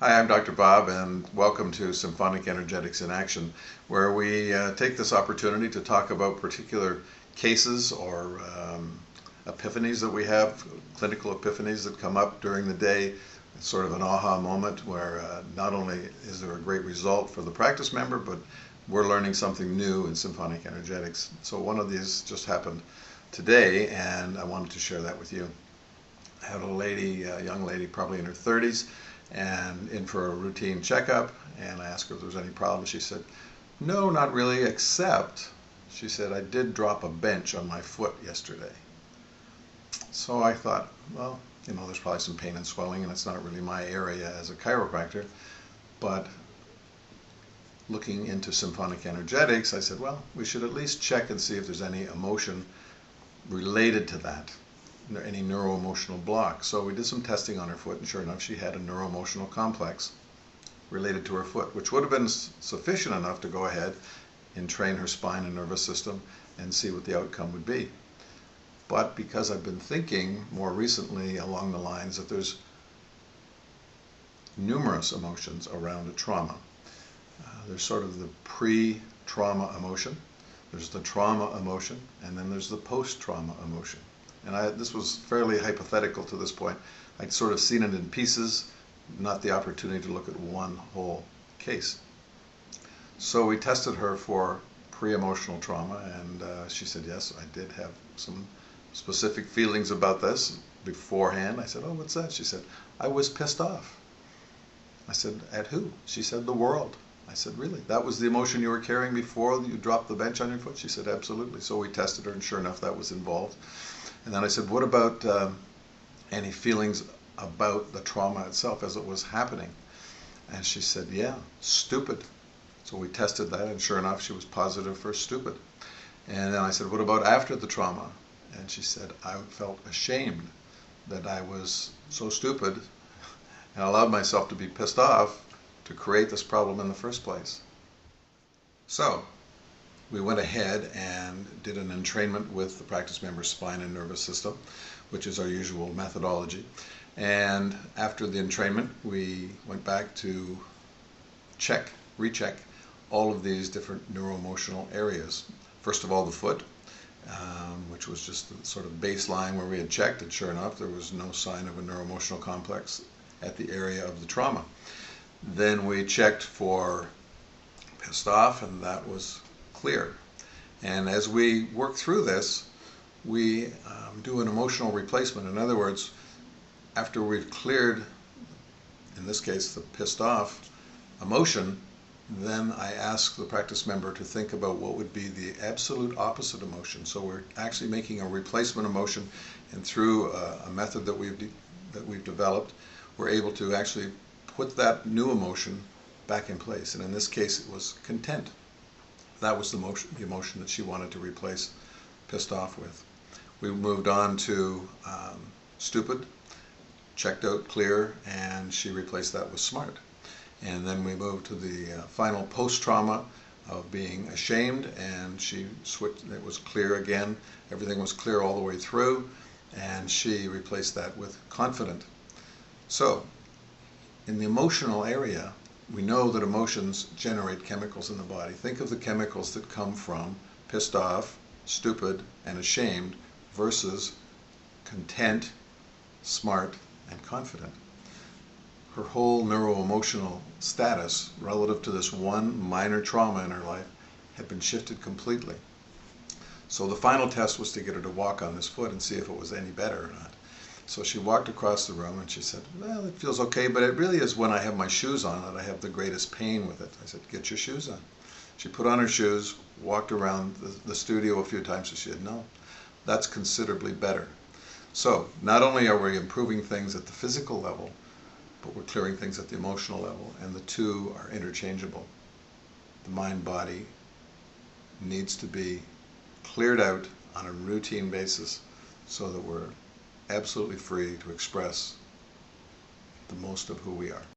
Hi, I'm Dr. Bob, and welcome to Symphonic Energetics in Action, where we take this opportunity to talk about particular cases or epiphanies that we have, clinical epiphanies that come up during the day. It's sort of an aha moment where not only is there a great result for the practice member, but we're learning something new in symphonic energetics. So one of these just happened today, and I wanted to share that with you. I had a young lady, probably in her 30s, and in for a routine checkup, and I asked her if there was any problem. She said, no, not really, except, she said, I did drop a bench on my foot yesterday. So I thought, well, there's probably some pain and swelling, and it's not really my area as a chiropractor, but looking into symphonic energetics, I said, well, we should at least check and see if there's any emotion related to that, any neuroemotional block. So we did some testing on her foot, and sure enough, she had a neuroemotional complex related to her foot, which would have been sufficient enough to go ahead and train her spine and nervous system and see what the outcome would be. But because I've been thinking more recently along the lines that there's numerous emotions around a trauma. There's sort of the pre-trauma emotion, there's the trauma emotion, and then there's the post-trauma emotion. And this was fairly hypothetical to this point. I'd sort of seen it in pieces, not the opportunity to look at one whole case. So we tested her for pre-emotional trauma, and she said, yes, I did have some specific feelings about this beforehand. I said, oh, what's that? She said, I was pissed off. I said, at who? She said, the world. I said, really? That was the emotion you were carrying before you dropped the bench on your foot? She said, absolutely. So we tested her, and sure enough, that was involved. And then I said, what about any feelings about the trauma itself as it was happening? And she said, yeah, stupid. So we tested that, and sure enough, she was positive for stupid. And then I said, what about after the trauma? And she said, I felt ashamed that I was so stupid and allowed myself to be pissed off to create this problem in the first place. So we went ahead and did an entrainment with the practice member's spine and nervous system, which is our usual methodology. And after the entrainment, we went back to recheck all of these different neuroemotional areas. First of all, the foot, which was just the sort of baseline where we had checked, and sure enough, there was no sign of a neuroemotional complex at the area of the trauma. Then we checked for pissed off, and that was clear. And as we work through this, we do an emotional replacement. In other words, after we've cleared, in this case, the pissed off emotion, then I ask the practice member to think about what would be the absolute opposite emotion. So we're actually making a replacement emotion, and through a method that we've developed, we're able to actually put that new emotion back in place. And in this case, it was content. That was the emotion that she wanted to replace pissed off with. We moved on to stupid, checked out clear, and she replaced that with smart. And then we moved to the final post-trauma of being ashamed, and she switched. It was clear again. Everything was clear all the way through, and she replaced that with confident. So in the emotional area, we know that emotions generate chemicals in the body. Think of the chemicals that come from pissed off, stupid, and ashamed versus content, smart, and confident. Her whole neuroemotional status relative to this one minor trauma in her life had been shifted completely. So the final test was to get her to walk on this foot and see if it was any better or not. So she walked across the room, and she said, well, it feels okay, but it really is when I have my shoes on that I have the greatest pain with it. I said, get your shoes on. She put on her shoes, walked around the studio a few times, and she said, no, that's considerably better. So not only are we improving things at the physical level, but we're clearing things at the emotional level, and the two are interchangeable. The mind-body needs to be cleared out on a routine basis so that we're absolutely free to express the most of who we are.